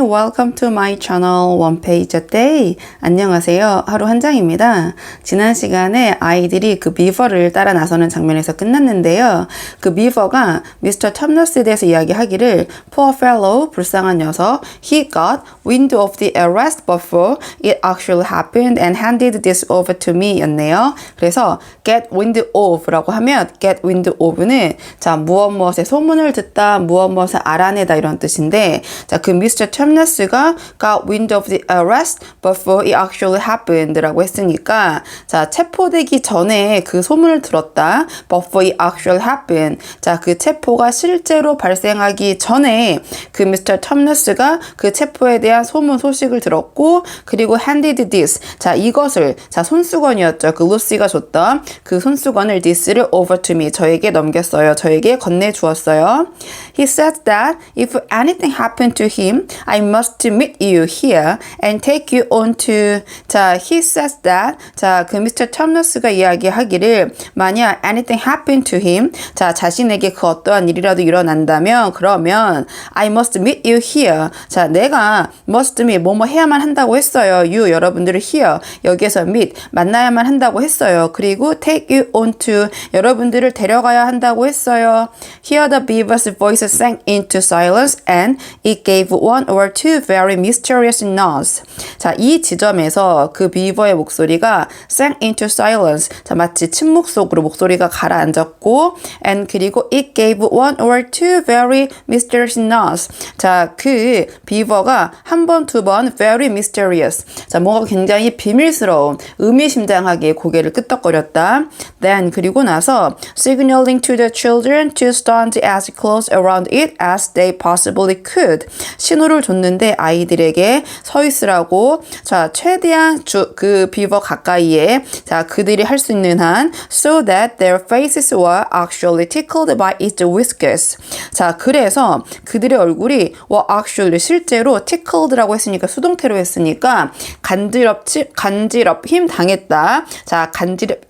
welcome to my channel One Page a Day. 안녕하세요. 하루 한 장입니다. 지난 시간에 아이들이 그 비버를 따라 나서는 장면에서 끝났는데요. 그 비버가 미스터 텀너스에 대해서 이야기하기를 Poor fellow, 불쌍한 녀석, he got wind of the arrest before it actually happened and handed this over to me 였네요. 그래서 get wind of라고 하면 get wind of는 자 무엇무엇의 소문을 듣다, 무엇무엇을 알아내다 이런 뜻인데 자 그 미스터 텀너스가 got wind of the arrest before it actually happened 라고 했으니까 자 체포되기 전에 그 소문을 들었다. before it actually happened. 자 그 체포가 실제로 발생하기 전에 그 미스터 텀너스가 그 체포에 대한 소식을 들었고 그리고 handed this. 자 이것을 자 손수건이었죠. 그 루시가 줬던 그 손수건을 this를 over to me. 저에게 넘겼어요. 저에게 건네주었어요. He said that if anything happened to him, I must meet you here and take you on to 자 he says that 자 그 미스터 텀너스가 이야기하기를 만약 anything happened to him 자 자신에게 그 어떠한 일이라도 일어난다면 그러면 I must meet you here 자 내가 must meet 뭐뭐 해야만 한다고 했어요. you 여러분들을 here 여기에서 meet 만나야만 한다고 했어요. 그리고 take you on to 여러분들을 데려가야 한다고 했어요. Here the beaver's voice sank into silence and it gave one or two very mysterious nods. 자, 이 지점에서 그 비버의 목소리가 sank into silence. 자, 마치 침묵 속으로 목소리가 가라앉았고 and 그리고 it gave one or two very mysterious nods. 자, 그 비버가 한 번, 두 번 very mysterious. 자, 뭔가 굉장히 비밀스러운, 의미심장하게 고개를 끄덕거렸다. Then 그리고 나서 signaling to the children to stand as close around it as they possibly could. 신호를 줬는데 아이들에게 서 있으라고 자 최대한 그 비버 가까이에 자 그들이 할 수 있는 한 so that their faces were actually tickled by its whiskers. 자 그래서 그들의 얼굴이 were actually 실제로 tickled라고 했으니까 수동태로 했으니까 간지럽 힘 당했다. 자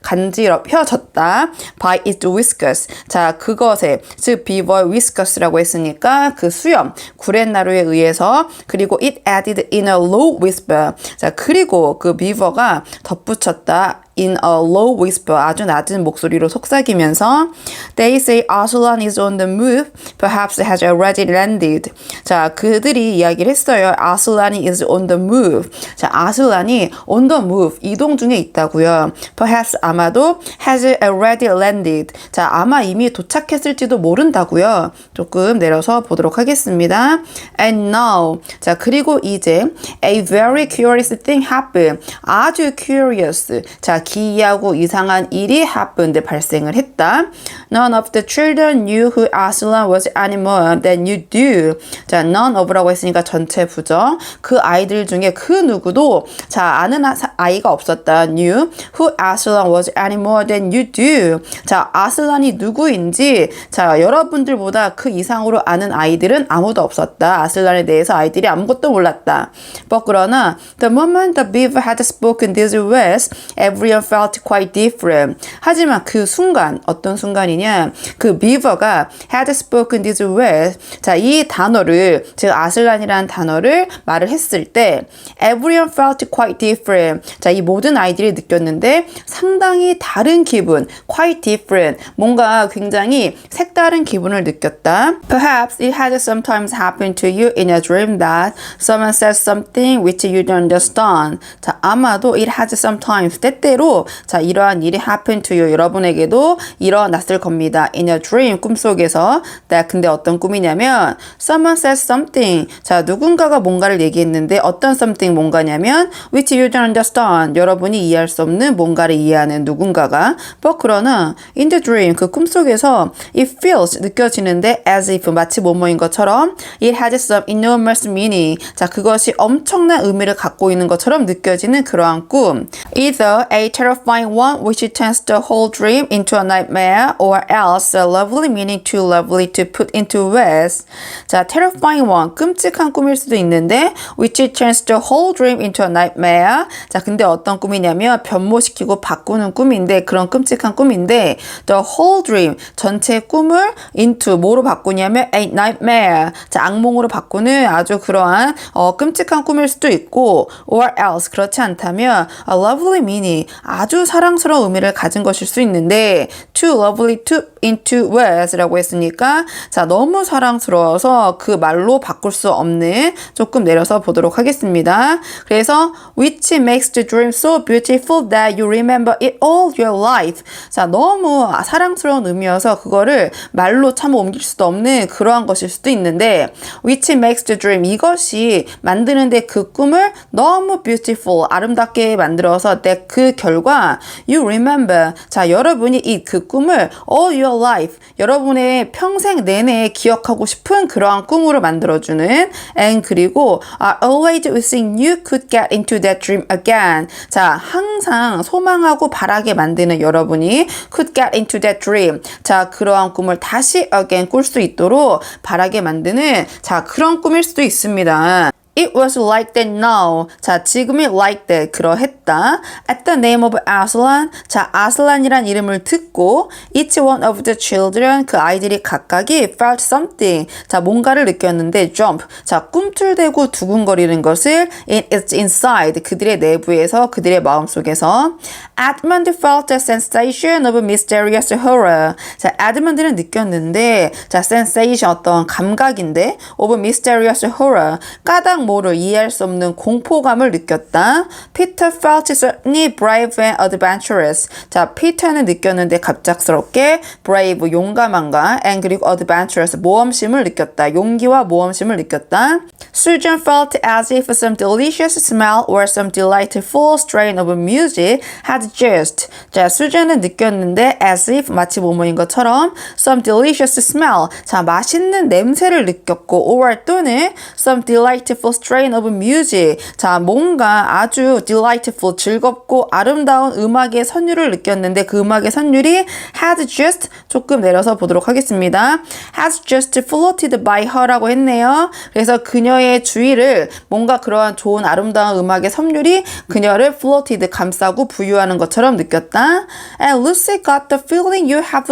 간지럽혀졌다 by its whiskers. 자 그것에 즉 비버의 whiskers라고 했으니까 그 수염 구렛나루에 의해서 그리고 it added in a low whisper. 자 그리고 그 비버가 덧붙였다. in a low whisper 아주 낮은 목소리로 속삭이면서 They say Aslan is on the move. Perhaps has already landed. 자 그들이 이야기를 했어요. Aslan이 is on the move. 자 아슬란이 on the move 이동 중에 있다고요. Perhaps 아마도 has already landed. 자 아마 이미 도착했을지도 모른다고요. 조금 내려서 보도록 하겠습니다. And now 자 그리고 이제 a very curious thing happened. 아주 curious. 자 기이하고 이상한 일이 happened 발생을 했다. None of the children knew who Aslan was any more than you do. 자, none of라고 했으니까 전체 부정. 그 아이들 중에 그 누구도 자 아는 아이가 없었다. knew who Aslan was any more than you do. 자, 아슬란이 누구인지 자 여러분들보다 그 이상으로 아는 아이들은 아무도 없었다. 아슬란에 대해서 아이들이 아무것도 몰랐다. But 그러나 the moment the beaver had spoken these words, everyone felt quite different. 하지만 그 순간 어떤 순간이냐? 그 비버가 had spoken these words. 자, 이 단어를 즉 아슬란이라는 단어를 말을 했을 때 everyone felt quite different. 자, 이 모든 아이들이 느꼈는데 상당히 다른 기분, quite different. 뭔가 굉장히 색다른 기분을 느꼈다. Perhaps it had sometimes happened to you in a dream that someone said something which you don't understand. 자, 아마도 it had sometimes 때때로 자 이러한 일이 happen to you 여러분에게도 일어났을 겁니다. In a dream 꿈속에서 근데 어떤 꿈이냐면 someone says something 자 누군가가 뭔가를 얘기했는데 어떤 something 뭔가냐면 which you don't understand 여러분이 이해할 수 없는 뭔가를 이해하는 누군가가 but 그러나 in the dream 그 꿈속에서 it feels 느껴지는데 as if 마치 뭐뭐인 것처럼 it has some enormous meaning 자 그것이 엄청난 의미를 갖고 있는 것처럼 느껴지는 그러한 꿈 either a terrifying one which turns the whole dream into a nightmare or else a lovely meaning too lovely to put into words. 자, terrifying one, 끔찍한 꿈일 수도 있는데 which turns the whole dream into a nightmare. 자, 근데 어떤 꿈이냐면 변모시키고 바꾸는 꿈인데 그런 끔찍한 꿈인데 the whole dream, 전체 꿈을 into 뭐로 바꾸냐면 a nightmare. 자, 악몽으로 바꾸는 아주 그러한 끔찍한 꿈일 수도 있고 or else 그렇지 않다면 a lovely meaning, 아주 사랑스러운 의미를 가진 것일 수 있는데 too lovely to into words 라고 했으니까 자, 너무 사랑스러워서 그 말로 바꿀 수 없는, 조금 내려서 보도록 하겠습니다. 그래서 which makes the dream so beautiful that you remember it all your life. 자, 너무 사랑스러운 의미여서 그거를 말로 참 옮길 수도 없는 그러한 것일 수도 있는데 which makes the dream, 이것이 만드는데 그 꿈을 너무 beautiful, 아름답게 만들어서 that 그 결과 you remember, 자, 여러분이 이 그 꿈을 all your life, 여러분의 평생 내내 기억하고 싶은 그러한 꿈으로 만들어주는 and 그리고 are always wishing you could get into that dream again. 자, 항상 소망하고 바라게 만드는 여러분이 could get into that dream. 자, 그러한 꿈을 다시 again 꿀 수 있도록 바라게 만드는 자, 그런 꿈일 수도 있습니다. It was like that now. 자, 지금이 like that, 그러했다. At the name of Aslan. 자, 아슬란이란 이름을 듣고 each one of the children, 그 아이들이 각각이 felt something. 자, 뭔가를 느꼈는데 jump. 자, 꿈틀대고 두근거리는 것을 in its inside. 그들의 내부에서, 그들의 마음속에서. Edmund felt a sensation of mysterious horror. 자, 에드먼드는 느꼈는데 자, sensation 어떤 감각인데 of mysterious horror. 까닭 모를 이해할 수 없는 공포감을 느꼈다. Peter felt certainly brave and adventurous. 자, 피터는 느꼈는데 갑작스럽게 brave, 용감함과 and 그리고 adventurous, 모험심을 느꼈다. 용기와 모험심을 느꼈다. Susan felt as if some delicious smell or some delightful strain of music had just. 자, 수잔은 느꼈는데 as if 마치 뭐뭐인 것처럼 some delicious smell. 자, 맛있는 냄새를 느꼈고 or 또는 some delightful strain of music. 자, 뭔가 아주 delightful, 즐겁고 아름다운 음악의 선율을 느꼈는데 그 음악의 선율이 had just, 조금 내려서 보도록 하겠습니다. has just floated by her라고 했네요. 그래서 그녀의 주위를 뭔가 그러한 좋은 아름다운 음악의 선율이 그녀를 floated, 감싸고 부유하는 것처럼 느꼈다. And Lucy got the feeling you have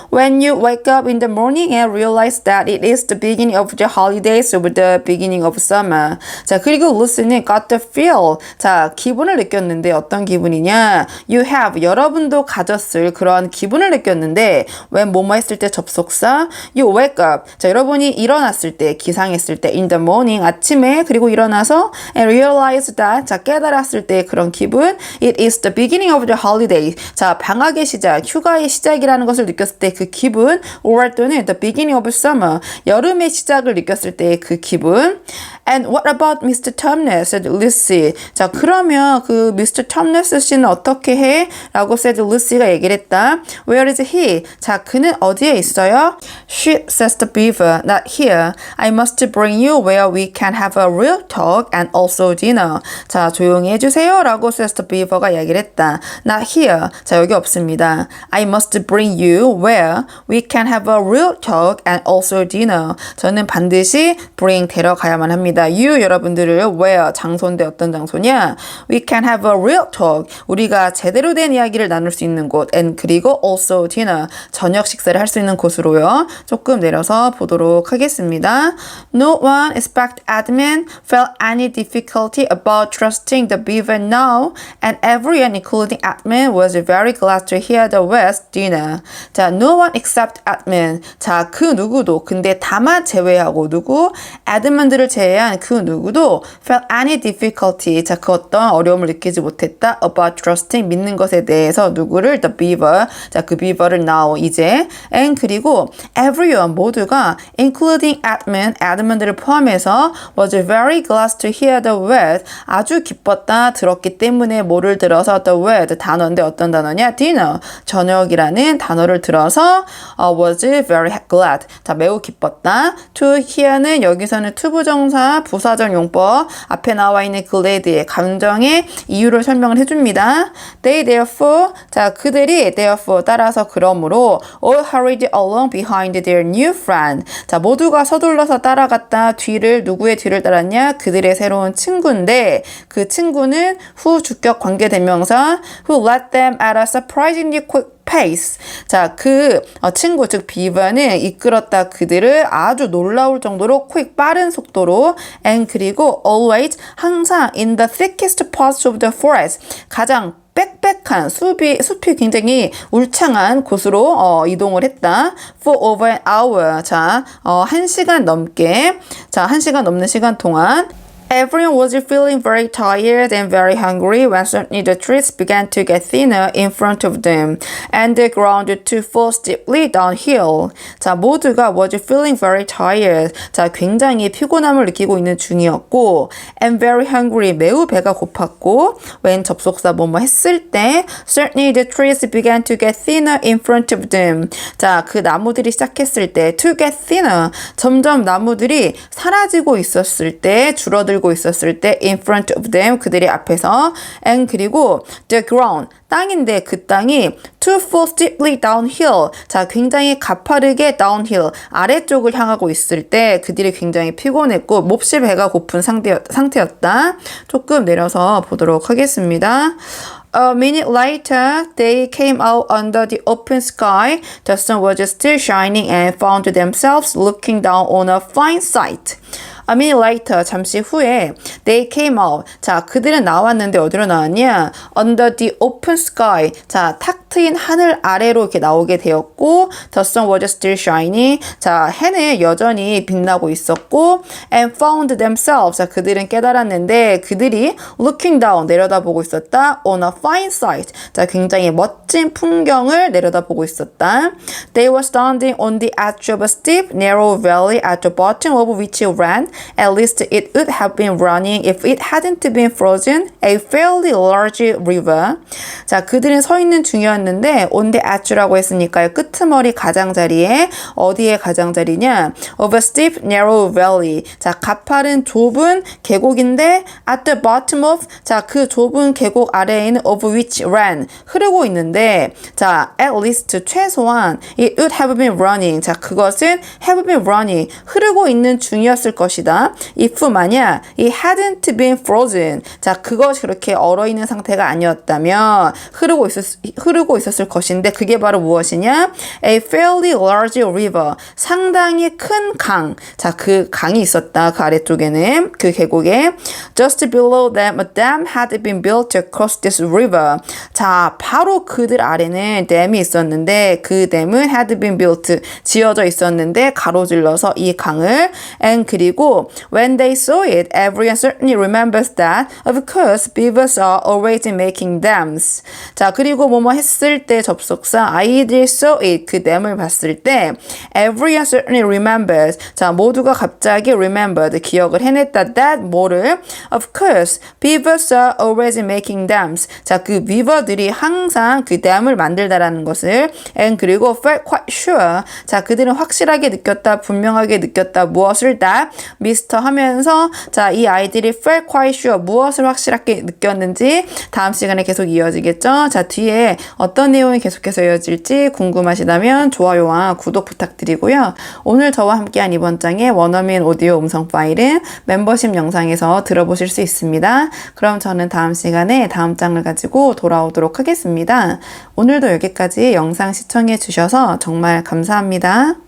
when you wake up in the morning and realize that it is the beginning of the holidays or the beginning of summer. 자, 그리고 루시는 got the feel. 자, 기분을 느꼈는데 어떤 기분이냐? You have, 여러분도 가졌을 그러한 기분을 느꼈는데 when 뭐뭐 했을 때 접속사 you wake up. 자, 여러분이 일어났을 때, 기상했을 때 in the morning, 아침에 그리고 일어나서 and realize that, 자, 깨달았을 때 그런 기분 it is the beginning of the holiday. 자, 방학의 시작, 휴가의 시작이라는 것을 느꼈을 때 그 기분 or 또는 the beginning of summer, 여름의 시작을 느꼈을 때 그 기분. And what about Mr. Thomas? said Lucy. 자, 그러면 그 Mr. Thomas 씨는 어떻게 해? 라고 said Lucy가 얘기를 했다. Where is he? 자, 그는 어디에 있어요? She says the beaver, not here. I must bring you where we can have a real talk and also dinner. 자, 조용히 해주세요. 라고 says the beaver가 얘기를 했다. Not here. 자, 여기 없습니다. I must bring you where we can have a real talk and also dinner. 저는 반드시 bring, 데려가야만 합니다. You, 여러분들을 where, 장소인데 어떤 장소냐? We can have a real talk. 우리가 제대로 된 이야기를 나눌 수 있는 곳. And 그리고 also dinner. 저녁 식사를 할 수 있는 곳으로요. 조금 내려서 보도록 하겠습니다. No one except Edmund felt any difficulty about trusting the beaver now, and everyone, including Edmund, was very glad to hear the words dinner. 자, no one except Edmund. 자, 그 누구도, 근데 다만 제외하고 누구? 에드먼드를 제외한 그 누구도 felt any difficulty. 자, 그 어떤 어려움을 느끼지 못했다. about trusting, 믿는 것에 대해서 누구를? the beaver. 자, 그 beaver를 now, 이제. and 그리고 everyone, 모두가 including Edmund, 에드먼드를 포함해서 was very glad to hear the word. 아주 기뻤다, 들었기 때문에 뭐를 들어서 the word, 단어인데 어떤 단어냐? dinner, 저녁이라는 단어를 들어서 was very glad. 자, 매우 기뻤다. to hear는 여기서는 to 부정사 자, 부사절 용법 앞에 나와 있는 glad의 감정의 이유를 설명을 해줍니다. They therefore, 자, 그들이 therefore 따라서 그러므로 all hurried along behind their new friend. 자, 모두가 서둘러서 따라갔다. 뒤를 누구의 뒤를 따랐냐? 그들의 새로운 친구인데 그 친구는 후 주격 관계대명사 who led them at a surprisingly quick pace. 자, 그 친구 즉 비버는 이끌었다 그들을 아주 놀라울 정도로 quick 빠른 속도로 and 그리고 always 항상 in the thickest parts of the forest 가장 빽빽한 숲이 굉장히 울창한 곳으로 이동을 했다. For over an hour. 자, 1시간 넘게. 자, 1시간 넘는 시간 동안 Everyone was feeling very tired and very hungry when suddenly the trees began to get thinner in front of them and the ground to fall steeply downhill. 자, 모두가 was feeling very tired. 자, 굉장히 피곤함을 느끼고 있는 중이었고 and very hungry, 매우 배가 고팠고 when 접속사 뭐뭐 했을 때 suddenly the trees began to get thinner in front of them. 자, 그 나무들이 시작했을 때 to get thinner, 점점 나무들이 사라지고 있었을 때 줄어들고 있었을 때 in front of them 그들이 앞에서 and 그리고 the ground 땅인데 그 땅이 to fall steeply downhill 자 굉장히 가파르게 downhill 아래쪽을 향하고 있을 때 그들이 굉장히 피곤했고 몹시 배가 고픈 상태였다. 조금 내려서 보도록 하겠습니다. A minute later, they came out under the open sky. The sun was still shining and found themselves looking down on a fine sight. A minute later, 잠시 후에 they came out. 자, 그들은 나왔는데 어디로 나왔냐? Under the open sky. 자, 탁 트인 하늘 아래로 이렇게 나오게 되었고 The sun was still shining. 자, 해는 여전히 빛나고 있었고 and found themselves. 자, 그들은 깨달았는데 그들이 looking down, 내려다보고 있었다. On a fine sight. 자, 굉장히 멋진 풍경을 내려다보고 있었다. They were standing on the edge of a steep, narrow valley at the bottom of which ran At least it would have been running if it hadn't been frozen, a fairly large river. 자, 그들은 서 있는 중이었는데 on the edge라고 했으니까요. 끄트머리 가장자리에 어디에 가장자리냐? Of a steep, narrow valley. 자, 가파른 좁은 계곡인데 at the bottom of 자, 그 좁은 계곡 아래에 있는 of which ran 흐르고 있는데 자, at least 최소한 it would have been running. 자, 그것은 have been running 흐르고 있는 중이었을 것이다. if 만약 it hadn't been frozen. 자, 그것이 그렇게 얼어있는 상태가 아니었다면 흐르고 있었을 것인데 그게 바로 무엇이냐? A fairly large river. 상당히 큰 강. 자, 그 강이 있었다. 그 아래쪽에는 그 계곡에 just below them a dam had been built across this river. 자, 바로 그들 아래는 댐이 있었는데 그 댐은 had been built 지어져 있었는데 가로질러서 이 강을 and 그리고 when they saw it, everyone certainly remembers that, of course, beavers are always making dams. 자, 그리고 뭐뭐 했을 때 접속사 아이들이 saw it, 그 댐을 봤을 때 everyone certainly remembers. 자, 모두가 갑자기 remembered, 기억을 해냈다. that 뭐를? Of course, beavers are always making dams. 자, 그 비버들이 항상 그 댐을 만들다라는 것을 and 그리고 felt quite sure. 자, 그들은 확실하게 느꼈다, 분명하게 느꼈다. 무엇을 that? 미스터 하면서 자, 이 아이들이 felt quite sure 무엇을 확실하게 느꼈는지 다음 시간에 계속 이어지겠죠. 자, 뒤에 어떤 내용이 계속해서 이어질지 궁금하시다면 좋아요와 구독 부탁드리고요. 오늘 저와 함께한 이번 장의 원어민 오디오 음성 파일은 멤버십 영상에서 들어보실 수 있습니다. 그럼 저는 다음 시간에 다음 장을 가지고 돌아오도록 하겠습니다. 오늘도 여기까지 영상 시청해 주셔서 정말 감사합니다.